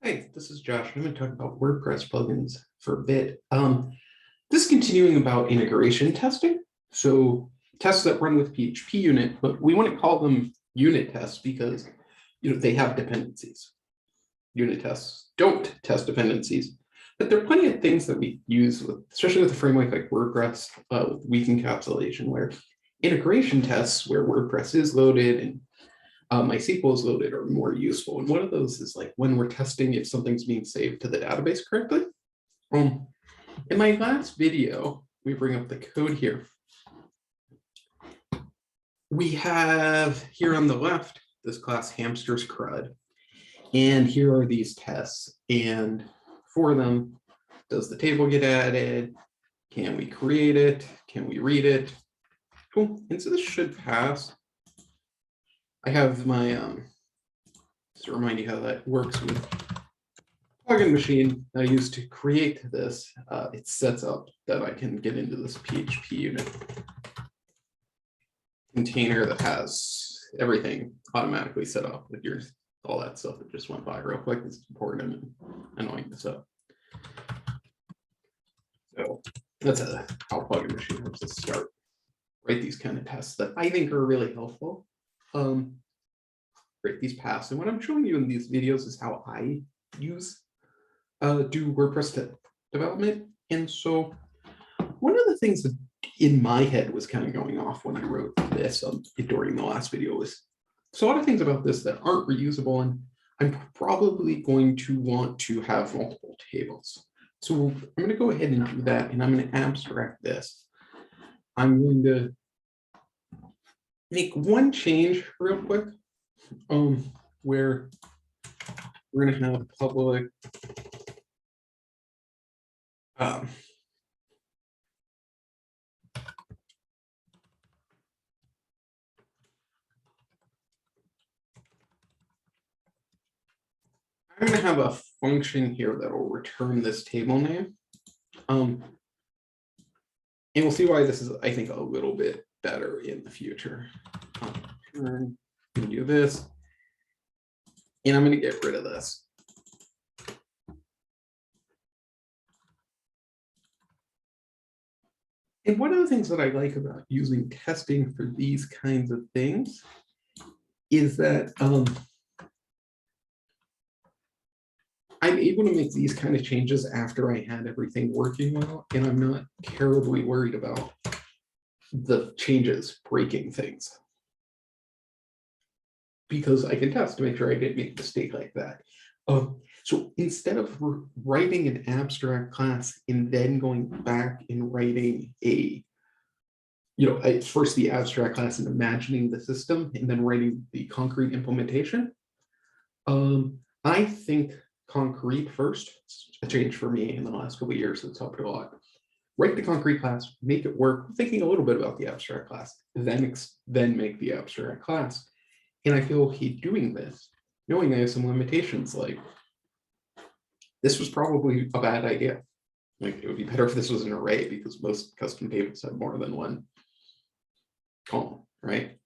Hey, this is Josh. I'm going to talk about WordPress plugins for a bit. This is continuing about integration testing. So tests that run with PHP unit, but we want to call them unit tests because they have dependencies. Unit tests don't test dependencies, but there are plenty of things that we use, especially with a framework like WordPress, with weak encapsulation, where integration tests, where WordPress is loaded and MySQL is loaded, are more useful. And one of those is like when we're testing if something's being saved to the database correctly. In my last video, we bring up the code here. We have here on the left, this class hamsters CRUD. And here are these tests. And for them, does the table get added? Can we create it? Can we read it? Cool. And so this should pass. I have my, just to remind you how that works with plugin machine I use to create this. It sets up that I can get into this PHP unit container that has everything automatically set up with all that stuff that just went by real quick. It's important and annoying to set up. So that's how plugin machine helps us start. Write these kind of tests that I think are really helpful. Create these paths. And what I'm showing you in these videos is how I do WordPress development. And so one of the things that in my head was kind of going off when I wrote this during the last video was a lot of things about this that aren't reusable, and I'm probably going to want to have multiple tables. So I'm going to go ahead and do that, and I'm going to abstract this. I'm going to make one change real quick, where we're going to have public I'm going to have a function here that will return this table name. And we'll see why this is, I think, a little bit better in the future. I'm going to do this. And I'm going to get rid of this. And one of the things that I like about using testing for these kinds of things is that I'm able to make these kind of changes after I had everything working well, and I'm not terribly worried about the changes breaking things, because I can test to make sure I didn't make a mistake like that. So instead of writing an abstract class and then going back and writing first the abstract class and imagining the system and then writing the concrete implementation, I think concrete first. It's a change for me in the last couple of years. It's helped a lot. Write the concrete class, make it work, thinking a little bit about the abstract class, then make the abstract class. And I feel okay doing this, knowing I have some limitations, like this was probably a bad idea. Like it would be better if this was an array, because most custom tables have more than one column, right?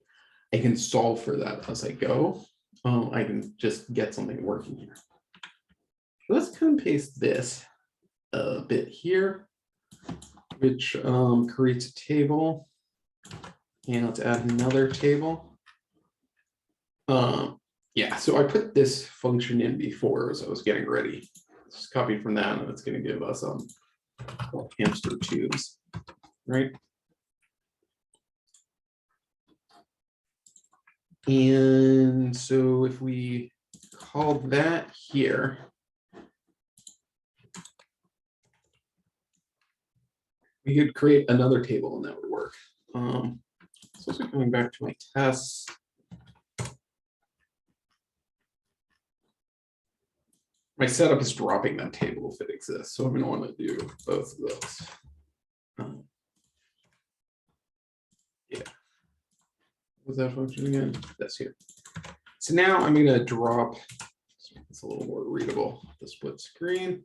I can solve for that as I go. I can just get something working here. Let's cut and paste this a bit here, which creates a table. And let's add another table. Yeah, so I put this function in before as I was getting ready. Just copy from that, and it's going to give us hamster tubes, right? And so if we call that here, we could create another table and that would work. So also going back to my tests. My setup is dropping that table if it exists. So I'm going to want to do both of those. Yeah. What's that function again? That's here. So now I'm going to drop, it's a little more readable, the split screen.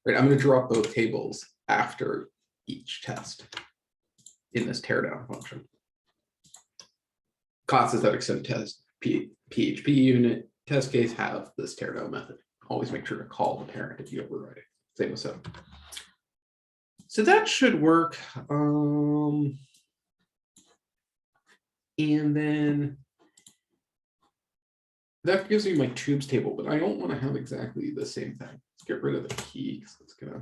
Right, I'm going to drop both tables after each test in this teardown function. Classes that extend test PHP unit test case have this teardown method. always make sure to call the parent if you override it. Same with 7. So that should work. And then that gives me my tubes table, but I don't want to have exactly the same thing. Let's get rid of the key because it's gonna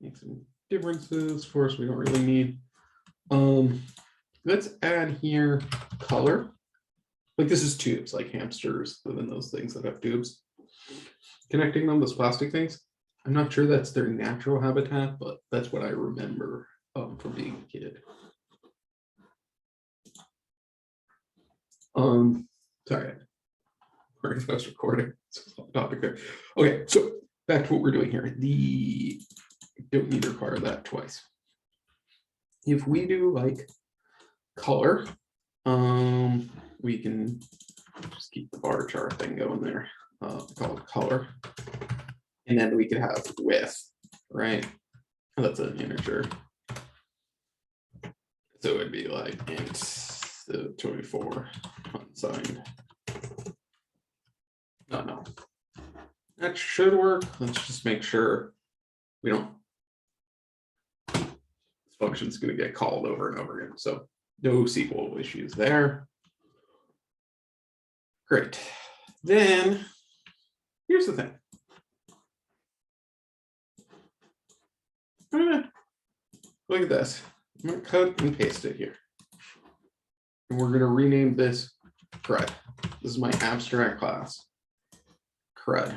make some differences for us we don't really need. Let's add here color. Like this is tubes, like hamsters, within those things that have tubes. Connecting them, those plastic things. I'm not sure that's their natural habitat, but that's what I remember from being a kid. Sorry, I was recording. Topic there. Okay, so back to what we're doing here. The don't need to require that twice. If we do like color, we can just keep the bar chart thing going there. Call it color, and then we could have width, right? That's an integer, so it would be like int 24 unsigned. No, that should work. Let's just make sure we don't. This function's going to get called over and over again, so no SQL issues there. Great. Then here's the thing. Look at this. I'm going to cut and paste it here. And we're going to rename this CRUD. This is my abstract class. CRUD.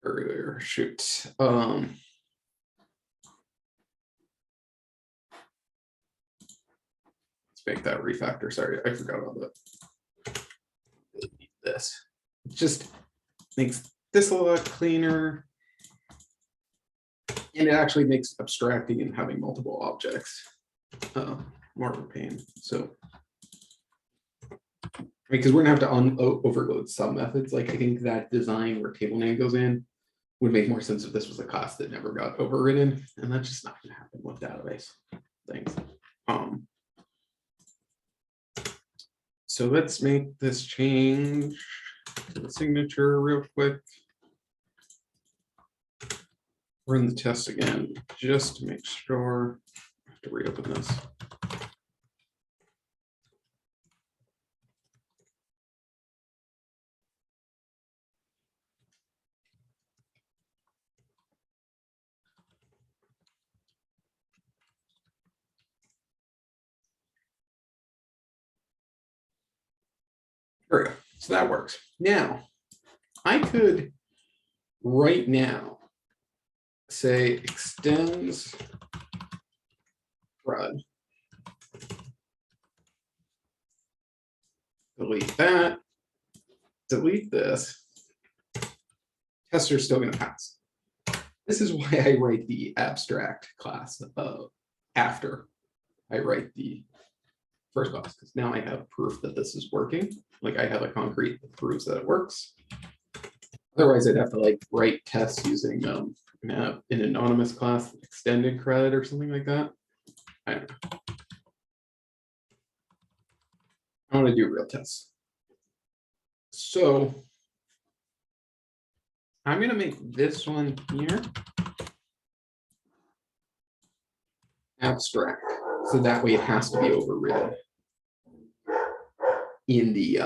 Earlier, shoot. Let's make that refactor. Sorry, I forgot about that. This just makes this a lot cleaner, and it actually makes abstracting and having multiple objects more of a pain. So, because we're gonna have to overload some methods. Like I think that design where table name goes in would make more sense if this was a class that never got overridden, and that's just not going to happen with database things. So let's make this change to the signature real quick. Run the test again just to make sure. I have to reopen this. There we go. So that works. Now, I could right now say extends CRUD. Delete that. Delete this. Tester's still going to pass. This is why I write the abstract class after I write the first class, because now I have proof that this is working. Like I have a concrete that proves that it works. Otherwise, I'd have to like write tests using an anonymous class, extended CRUD or something like that. I don't know. I want to do real tests. So I'm going to make this one here abstract, so that way it has to be overridden in the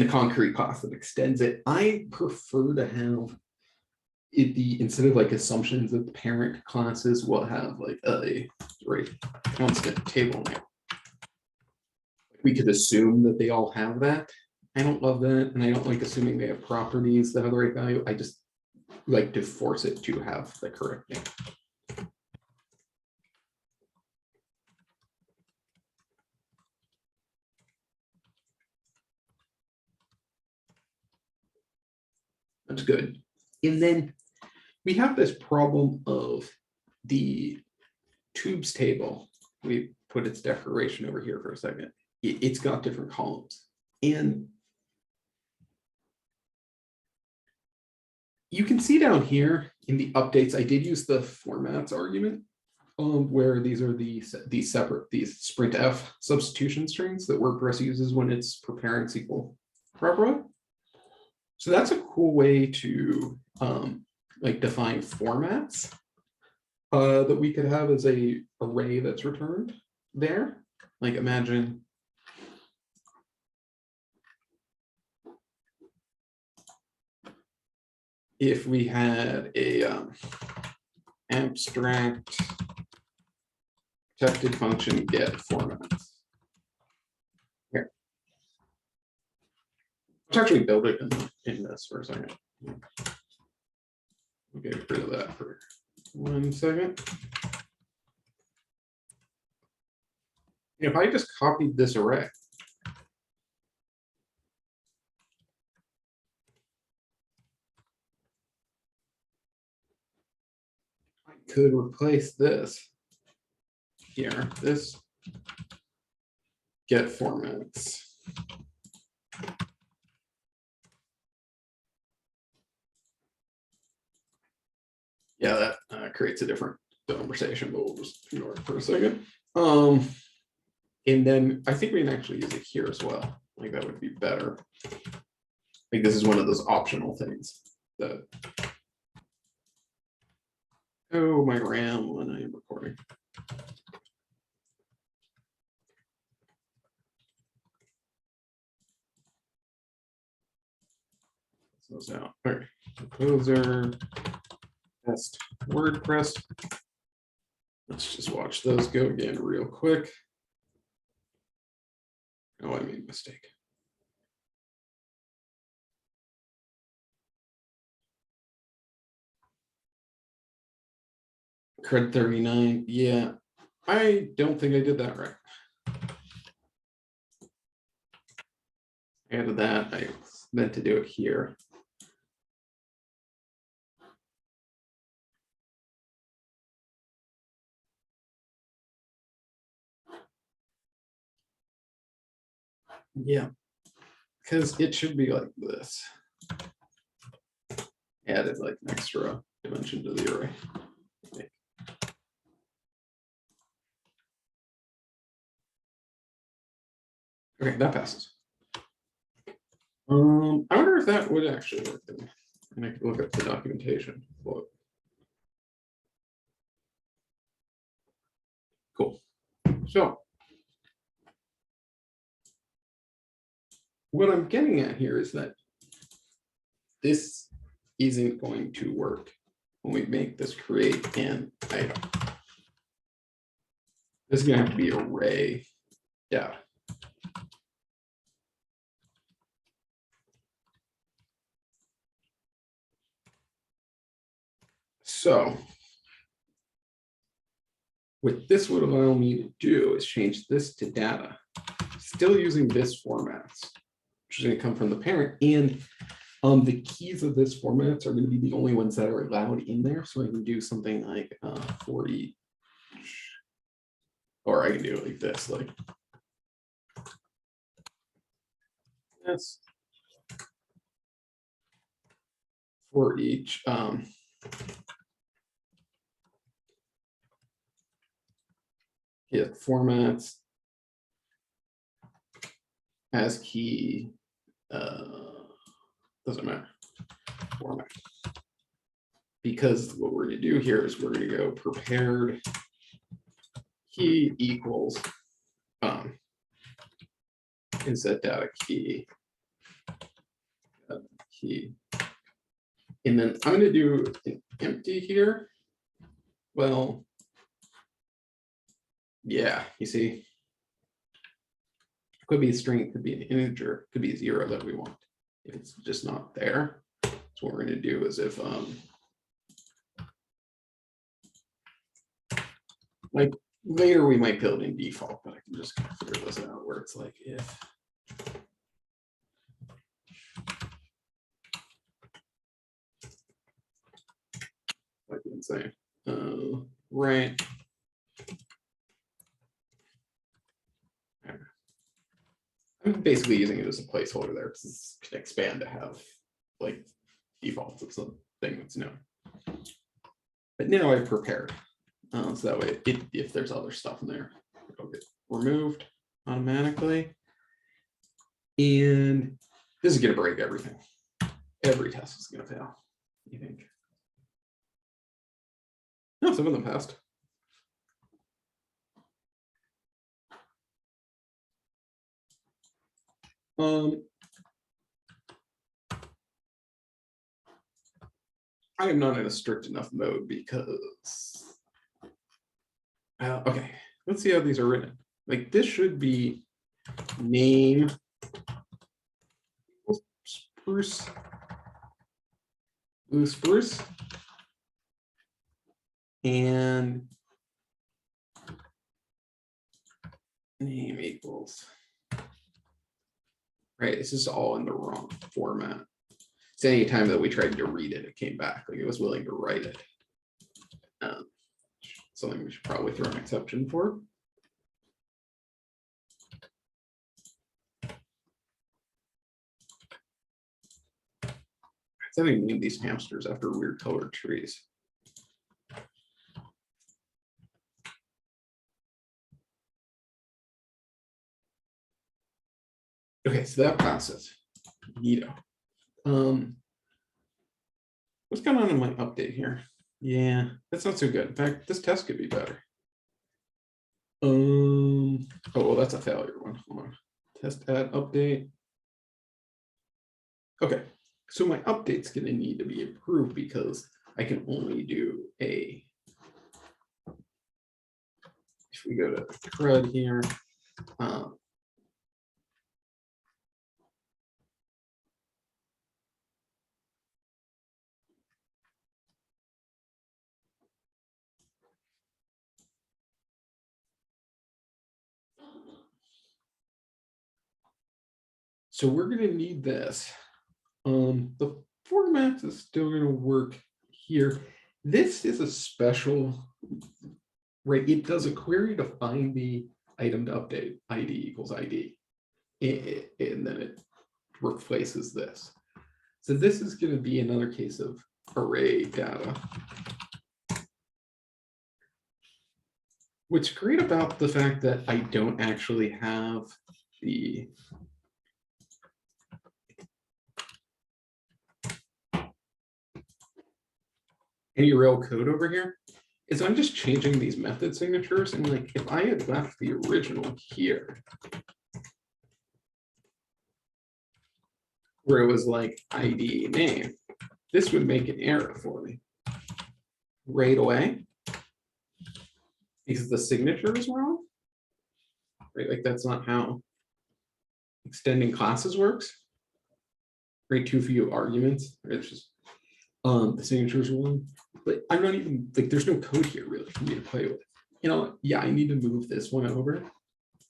concrete class that extends it. I prefer to have it instead of like assumptions that the parent classes will have like a constant table name. We could assume that they all have that. I don't love that, and I don't like assuming they have properties that have the right value. I just like to force it to have the correct name. That's good. And then we have this problem of the tubes table. We put its declaration over here for a second. It's got different columns. And you can see down here in the updates, I did use the formats argument. where these are these sprintf substitution strings that WordPress uses when it's preparing SQL properly. So that's a cool way to like define formats that we could have as a array that's returned there. Like imagine if we had a abstract protected function get formats. Here. Let's actually build it in this for a second. We'll get rid of that for 1 second. If I just copied this array, I could replace this here, this get formats. Yeah, that creates a different conversation, but we'll just ignore it for a second. And then I think we can actually use it here as well. Like that would be better. Like this is one of those optional things that. Oh, my RAM when I am recording. Those out. All right, composer, test WordPress. Let's just watch those go again real quick. Oh, I made a mistake. CRUD 39. Yeah, I don't think I did that right. I added that. I meant to do it here. Yeah, because it should be like this. Added like an extra dimension to the array. Okay, that passes. I wonder if that would actually work then. And I could look up the documentation. Cool. So what I'm getting at here is that this isn't going to work when we make this create an item. This is going to have to be array data. So what this would allow me to do is change this to data, still using this formats, which is going to come from the parent. And the keys of this formats are going to be the only ones that are allowed in there. So I can do something like for each, or I can do it like this, like this. For each formats as key doesn't matter format, because what we're going to do here is we're going to go prepared key equals inset data key key, and then I'm going to do an empty here. Well, yeah, you see, it could be a string, it could be an integer, it could be 0 that we want. If it's just not there, so what we're going to do is if like later we might build in default, but I can just kind of figure this out where it's like if like insane right. I'm basically using it as a placeholder there because it can expand to have like defaults. It's a thing that's known. But now I've prepared So that way, if there's other stuff in there, it'll get removed automatically. And this is going to break everything. Every test is going to fail, you think? No, some of them passed. I am not in a strict enough mode because, okay, let's see how these are written. Like this should be name spruce, blue spruce, and name equals. Right, this is all in the wrong format. So anytime that we tried to read it, it came back like it was willing to write it. Something we should probably throw an exception for. I think name these hamsters after weird colored trees. Okay, so that passes. Neato. What's going on in my update here? Yeah, that's not so good. In fact, this test could be better. Oh, well, that's a failure one. Hold on. Test add update. Okay, so my update's going to need to be improved because I can only do a. If we go to CRUD here, so we're going to need this. The format is still going to work here. This is a special, right? It does a query to find the item to update, ID equals ID, and then it replaces this. So this is going to be another case of array data. What's great about the fact that I don't actually have the any real code over here is I'm just changing these method signatures, and like if I had left the original here where it was like ID name, this would make an error for me right away because the signature is wrong, right? Like that's not how extending classes works, right? Too few arguments, right? It's just the signatures one, but I'm not even like there's no code here really for me to play with. You know, yeah, I need to move this one over.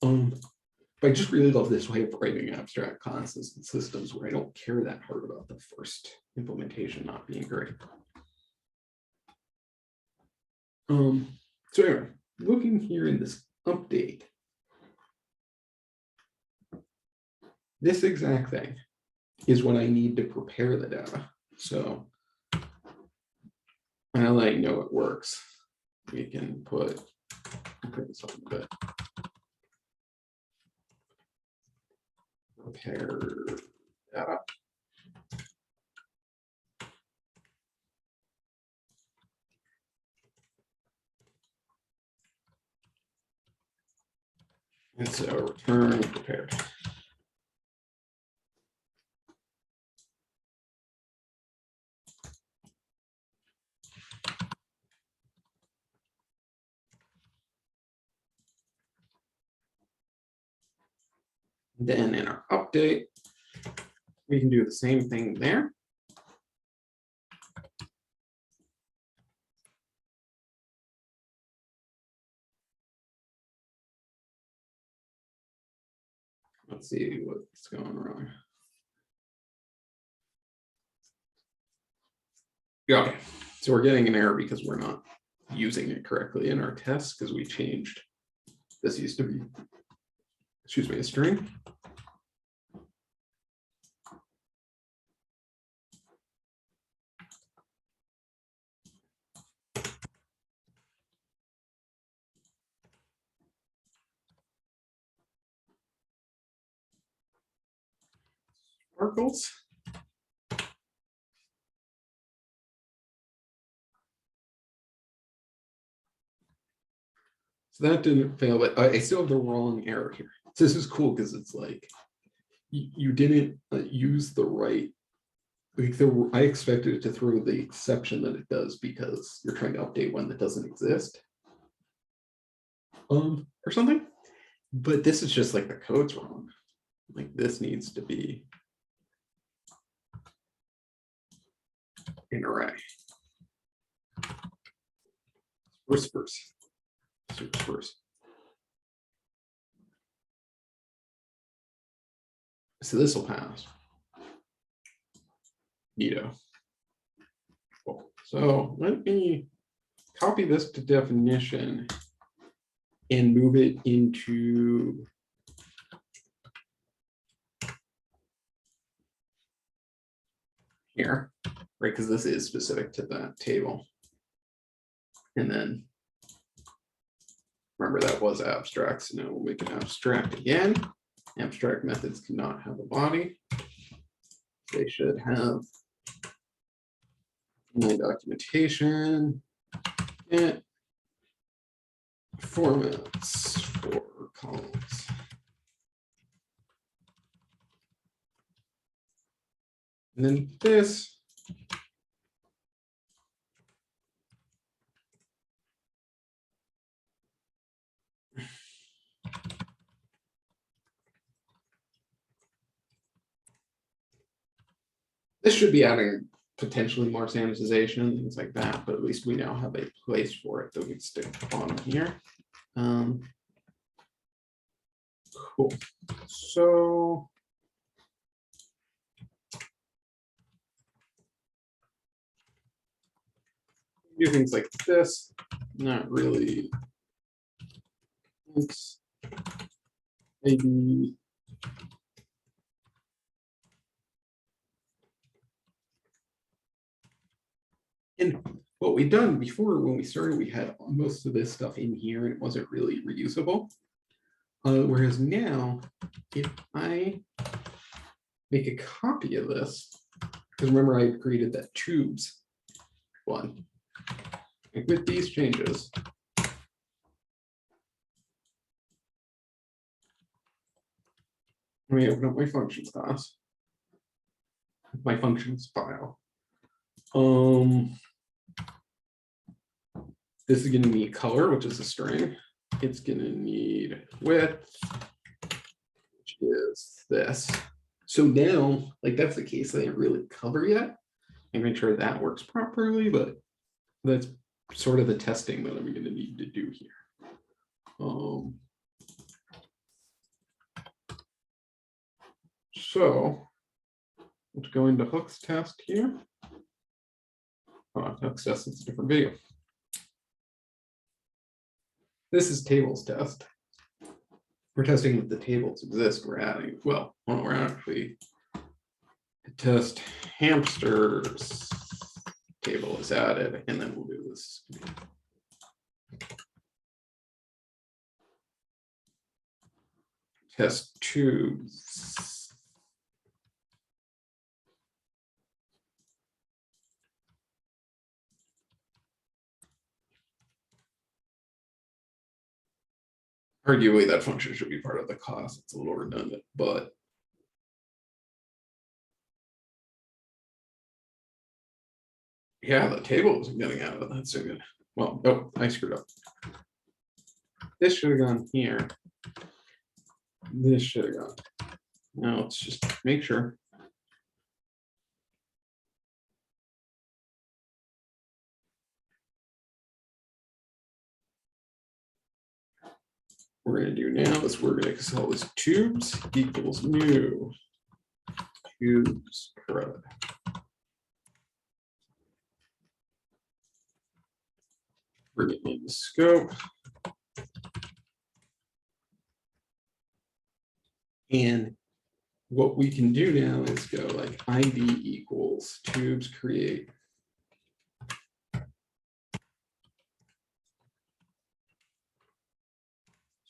But I just really love this way of writing abstract classes and systems where I don't care that hard about the first implementation not being great. So anyway, looking here in this update, this exact thing is what I need to prepare the data. So now that I know it works, we can put this up a bit. Prepare data. And so return prepared. Then in our update, we can do the same thing there. Let's see what's going wrong. Yeah, okay, so we're getting an error because we're not using it correctly in our tests because we changed. This used to be, excuse me, a string. sparkles. So that didn't fail, but I still have the wrong error here. So this is cool because it's like you didn't use the right. Like I expected it to throw the exception that it does because you're trying to update one that doesn't exist, or something. But this is just like the code's wrong. Like this needs to be an array. First. So this will pass. Neato. Cool. So let me copy this to definition and move it into here, right? Because this is specific to that table. And then remember that was abstract, so now we'll make it abstract again. Abstract methods cannot have a body. They should have my documentation and formats for columns. And then this should be adding potentially more sanitization and things like that, but at least we now have a place for it that we can stick at the bottom here. Cool. So do things like this, not really. It's maybe and what we've done before when we started, we had most of this stuff in here and it wasn't really reusable. Whereas now, if I make a copy of this, because remember I created that tubes one, and with these changes, let me open up my functions class, my functions file. This is going to need color, which is a string. It's going to need width, which is this. So now, like that's the case they didn't really cover yet. And make sure that works properly, but that's sort of the testing that I'm going to need to do here. So let's go into hooks test here. Hooks test, it's a different video. This is tables test. We're testing that the tables exist. We're adding, well, we're actually test hamsters table is added, and then we'll do this. Test tubes. Arguably, that function should be part of the class. It's a little redundant, but yeah, the table isn't getting out of it. That's so good. Well, oh, I screwed up. This should have gone here. This should have gone. Now let's just make sure. We're going to do now is we're going to call this tubes equals new tubes CRUD. Bring it into scope. And what we can do now is go like ID equals tubes create.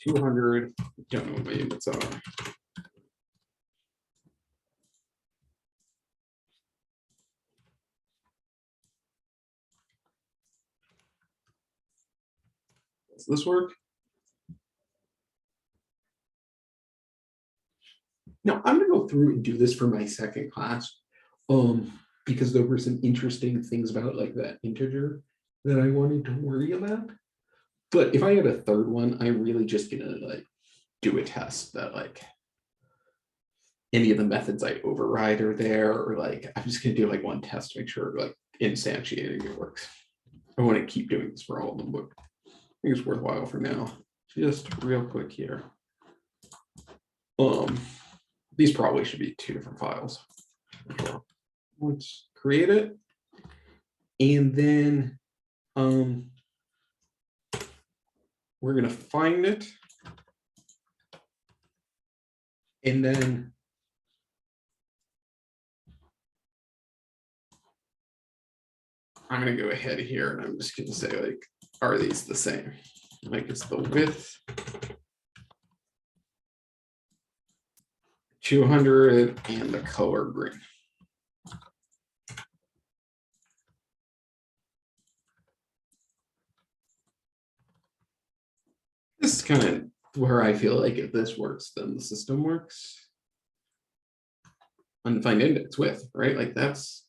$200, don't know what my units are. Does this work? Now I'm gonna go through and do this for my second class, because there were some interesting things about like that integer that I wanted to worry about. But if I had a third one, I'm really just gonna like do a test that like any of the methods I override are there, or like I'm just gonna do like one test to make sure like instantiating it works. I want to keep doing this for all of them, but I think it's worthwhile for now. Just real quick here. These probably should be two different files. Let's create it. And then we're going to find it. And then I'm going to go ahead here and I'm just going to say, like, are these the same? Like, it's the width 200 and the color green. This is kind of where I feel like if this works, then the system works. Undefined index width, right? Like that's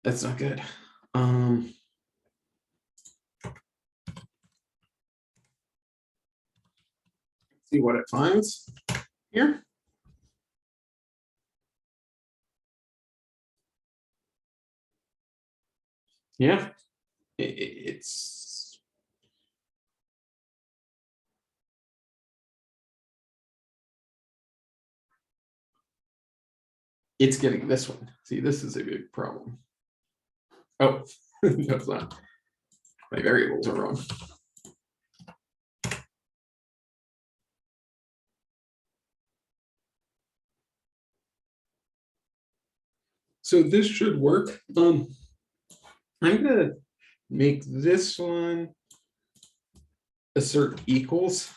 not good. See what it finds here. Yeah, it's getting this one. See, this is a big problem. Oh, that's not. My variables are wrong. So this should work. I'm gonna make this one assert equals.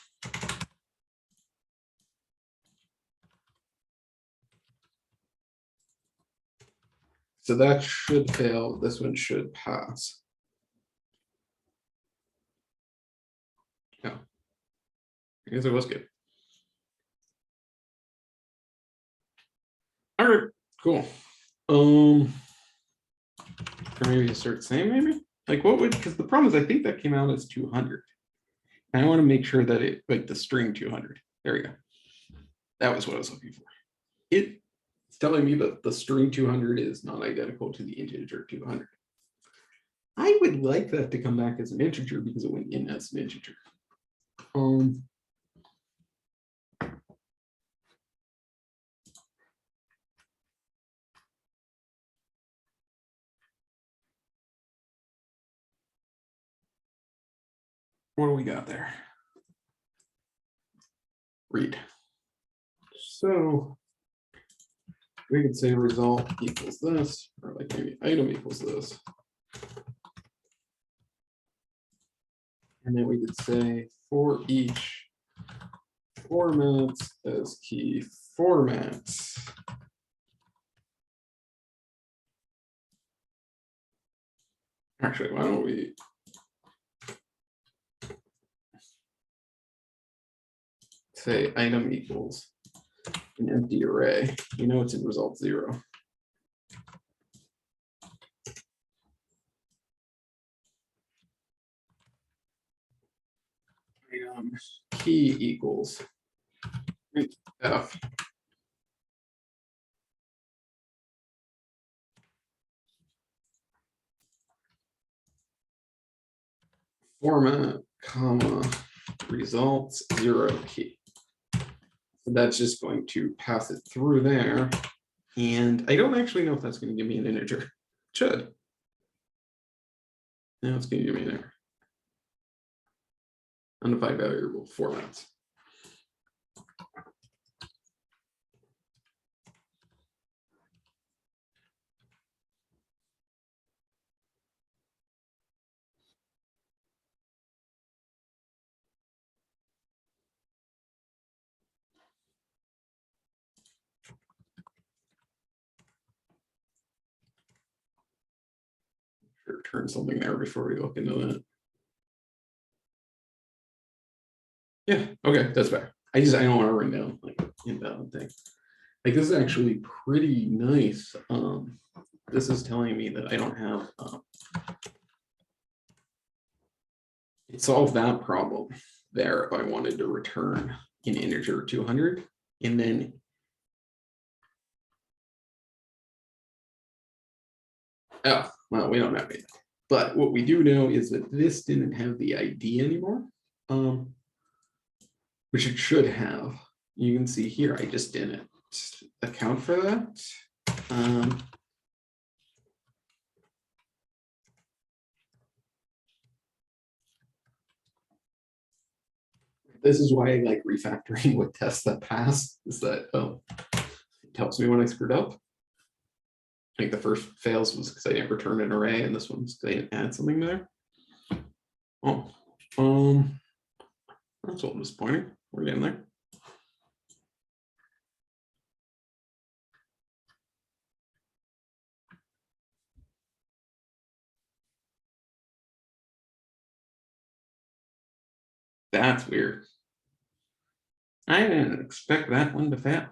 So that should fail. This one should pass. Yeah, I guess it was good. All right, cool. Or maybe assert same, maybe? Like what would, because the problem is I think that came out as 200. And I want to make sure that it, like the string 200. There we go. That was what I was looking for. It's telling me that the string 200 is not identical to the integer 200. I would like that to come back as an integer because it went in as an integer. What do we got there? Read. So we could say result equals this, or like maybe item equals this. And then we could say for each formats as key formats. Actually, why don't we say item equals an empty array? You know it's in result 0. Item key equals f. Format, comma, results 0 key. So that's just going to pass it through there. And I don't actually know if that's going to give me an integer. It should. Now it's going to give me an error. Undefined variable formats. Sure, turn something there before we look into that. Yeah, okay, that's fair. I don't want to run down like invalid thing. Like this is actually pretty nice. This is telling me that I don't have it solved that problem there if I wanted to return an integer 200 and then oh well, we don't have it. But what we do know is that this didn't have the ID anymore, which it should have. You can see here, I just didn't account for that. This is why I like refactoring with tests that pass, is that it tells me when I screwed up. I think the first fails was because I didn't return an array, and this one's because I didn't add something there. Oh, that's a little disappointing. We're getting there. That's weird. I didn't expect that one to fail.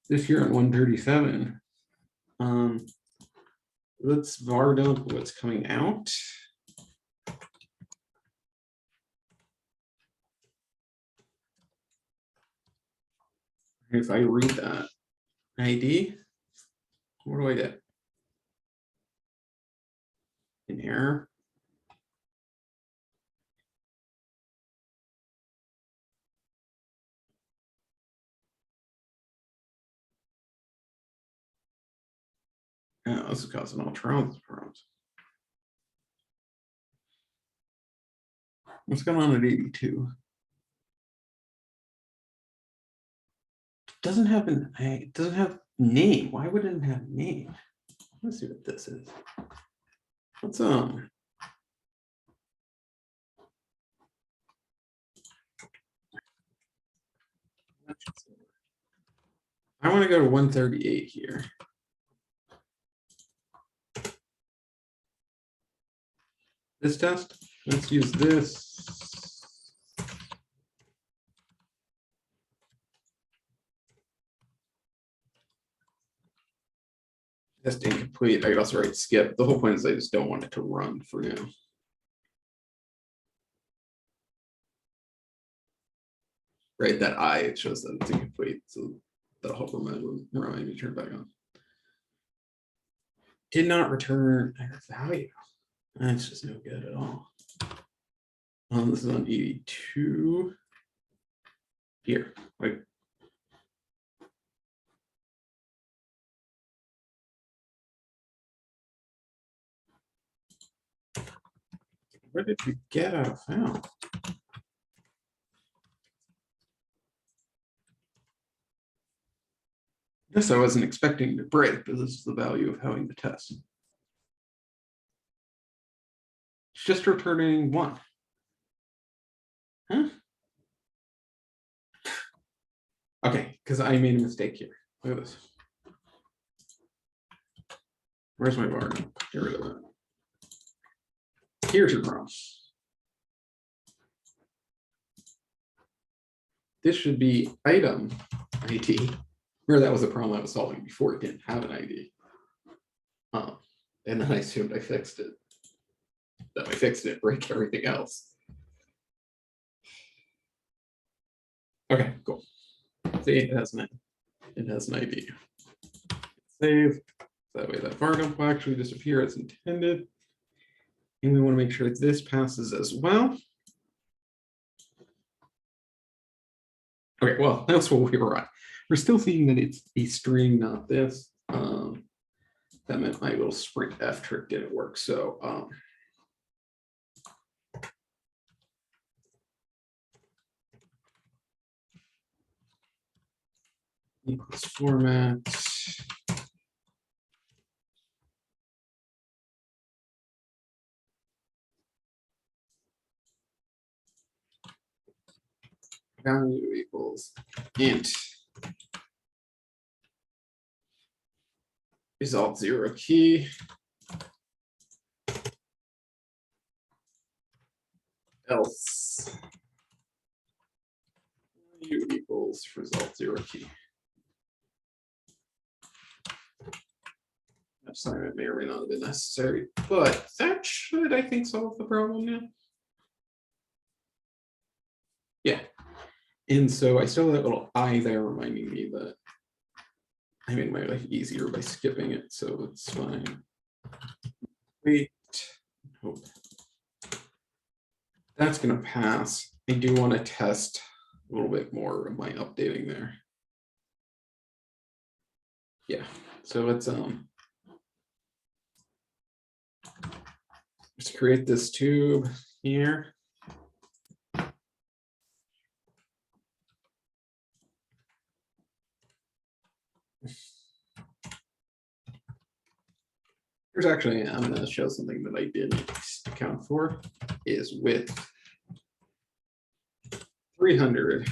This year at 137. Let's var dump what's coming out. If I read that ID, what do I get? An error. Oh, this is causing all problems. What's going on at 82? Doesn't have it doesn't have name. Why would it have name? Let's see what this is. What's I want to go to 138 here. This test, let's use this. Test incomplete. I could also write skip. The whole point is I just don't want it to run for now. Right, that I, it shows that it's incomplete. So that'll help remind me to turn back on. Did not return a value. That's just no good at all. This is on 82 here. Like, where did you get out of found? Guess I wasn't expecting to break, but this is the value of having the test. It's just returning 1. Huh? Okay, because I made a mistake here. Look at this. Where's my bar? Get rid of that. Here's your problem. This should be item ID. Where that was a problem I was solving before it didn't have an ID. And then I assumed I fixed it. That I fixed it, break everything else. Okay, cool. See, it has an ID. Save. That way that var dump will actually disappear as intended. And we want to make sure this passes as well. Okay, well, that's what we were on. We're still seeing that it's a string, not this. That meant my little sprint F trick didn't work. So equals format. Value equals int result 0 key else U equals result 0 key. Assignment may or may not have been necessary, but that should, I think, solve the problem now. Yeah. And so I still have that little I there reminding me that I made my life easier by skipping it, so it's fine. Wait, hope. That's gonna pass. I do want to test a little bit more of my updating there. Yeah, so let's just create this tube here. Here's actually, I'm gonna show something that I didn't account for, is with 300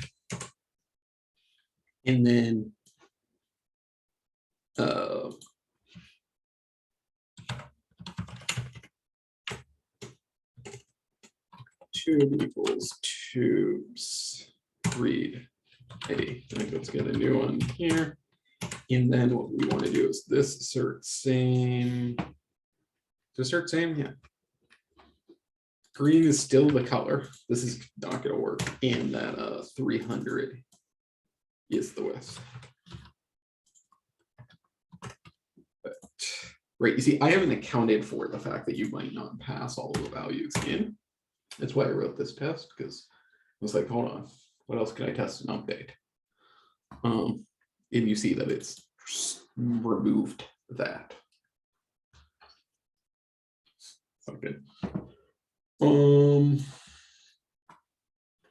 and then tube equals tubes read ID. I think let's get a new one here. And then what we want to do is this assert same. To assert same, yeah. Green is still the color. This is not going to work. And that 300 is the width. But, right, you see, I haven't accounted for the fact that you might not pass all of the values in. That's why I wrote this test, because I was like, hold on, what else can I test and update? And you see that it's removed that. Okay.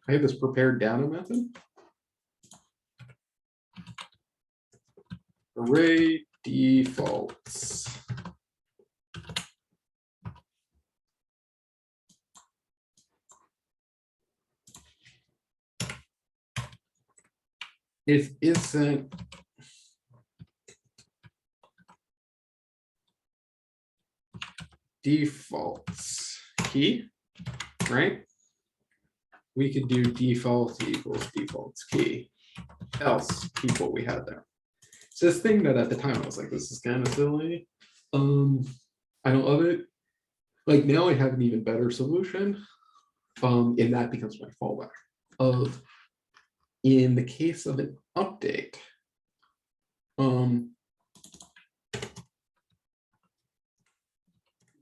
I have this prepared data method. Array defaults. If isn't defaults key, right? We could do default equals defaults key, else keep what we had there. So this thing that at the time I was like, this is kind of silly. I don't love it. Like now I have an even better solution. And that becomes my fallback of in the case of an update.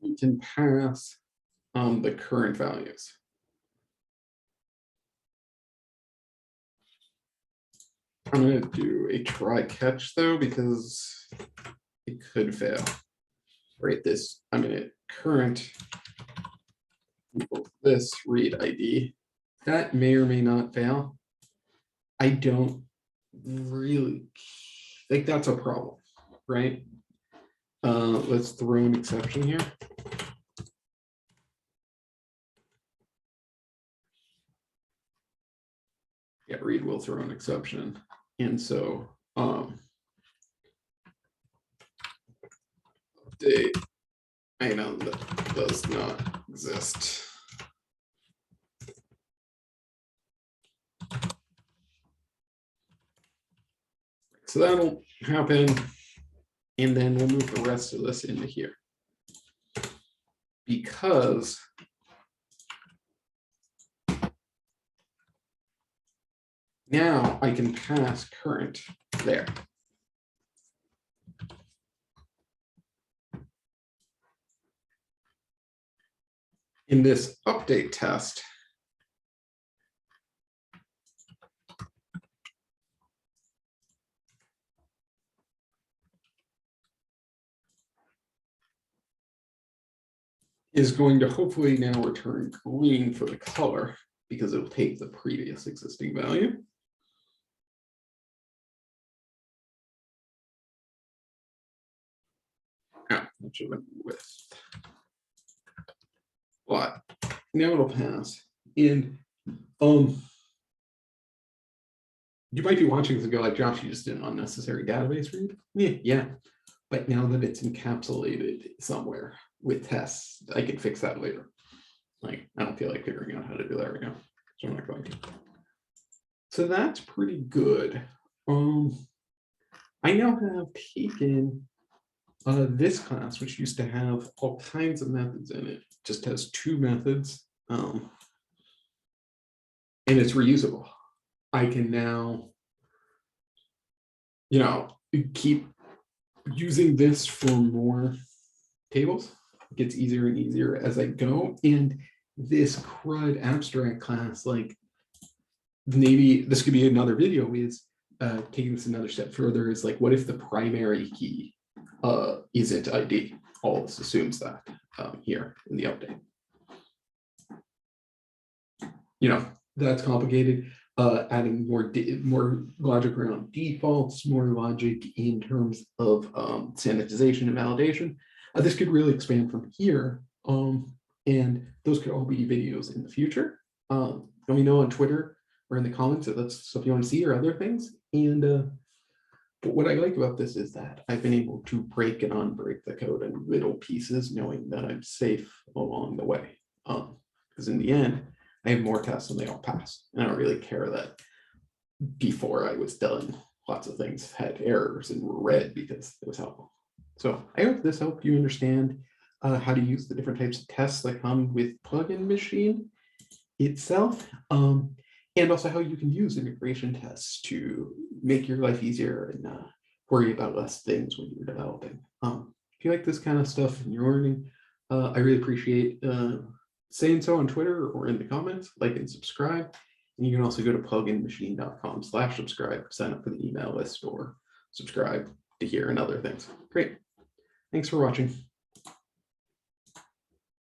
We can pass the current values. I'm going to do a try catch though, because it could fail. Right, this, I'm going to current equals this read ID. That may or may not fail. I don't really think that's a problem, right? Let's throw an exception here. Yeah, read will throw an exception. And so update item that does not exist. So that'll happen. And then we'll move the rest of this into here. Because now I can pass current there. In this update test, is going to hopefully now return green for the color because it'll take the previous existing value. That should have been width. But now it'll pass. And you might be watching this and go like, Josh, you just did an unnecessary database read. Yeah. But now that it's encapsulated somewhere with tests, I can fix that later. Like, I don't feel like figuring out how to do that right now, so I'm not going to. So that's pretty good. I now have taken this class, which used to have all kinds of methods in it, just has 2 methods, and it's reusable. I can now, keep using this for more tables. It gets easier and easier as I go. And this CRUD abstract class, like maybe this could be another video, is taking this another step further, is like, what if the primary key isn't ID? All this assumes that here in the update. That's complicated. Adding more logic around defaults, more logic in terms of sanitization and validation. This could really expand from here. And those could all be videos in the future. Let me know on Twitter or in the comments if that's stuff you want to see or other things. And but what I like about this is that I've been able to break and unbreak the code in little pieces, knowing that I'm safe along the way. Because in the end, I have more tests and they all pass. And I don't really care that before I was done, lots of things had errors and were red because it was helpful. So I hope this helped you understand how to use the different types of tests that come with plugin machine itself, and also how you can use integration tests to make your life easier and worry about less things when you're developing. If you like this kind of stuff and you're learning, I really appreciate saying so on Twitter or in the comments, like and subscribe. And you can also go to pluginmachine.com/subscribe, sign up for the email list or subscribe to hear and other things. Great. Thanks for watching.